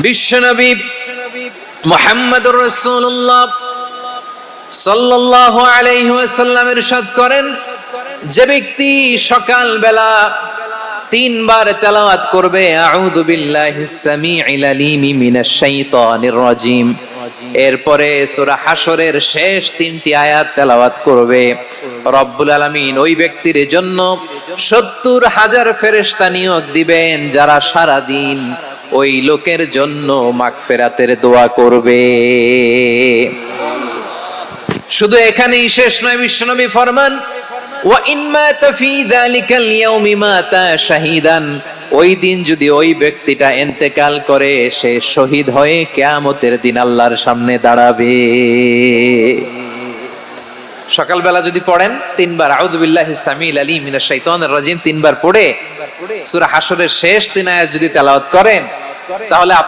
বিশ্বনবী মুহাম্মদুর রাসূলুল্লাহ সাল্লাল্লাহু আলাইহি ওয়াসাল্লাম ইরশাদ করেন, যে ব্যক্তি সকাল বেলা তিনবার তেলাওয়াত করবে আউযু বিল্লাহিস সামিউল আলিম মিনাশ শাইতানির রাজিম, এরপরে সূরা হাশরের শেষ তিনটি আয়াত তেলাওয়াত করবে, রব্বুল আলামিন ওই ব্যক্তির জন্য ৭০,০০০ ফেরেশতা নিয়োগ দিবেন যারা সারা দিন ওই লোকের জন্য মাগফিরাতের দোয়া করবে। শুধু এখানেই শেষ নয়, বিশ্বনবী ফরমান ওয়া ইন মাতা ফি যালিকাল ইয়াউমি মাতা শাহীদান, ওই দিন যদি ওই ব্যক্তিটা ইন্তেকাল করে সে শহীদ হয়ে কিয়ামতের দিন আল্লাহর সামনে দাঁড়াবে। সকালবেলা যদি পড়েন তিনবার আউযু বিল্লাহিস সামিউল আলিম মিনাশ শাইতানির রাজিম তিনবার পড়ে সূরা হাশরের শেষ তিন আয়াত যদি তেলাওয়াত করেন তাহলে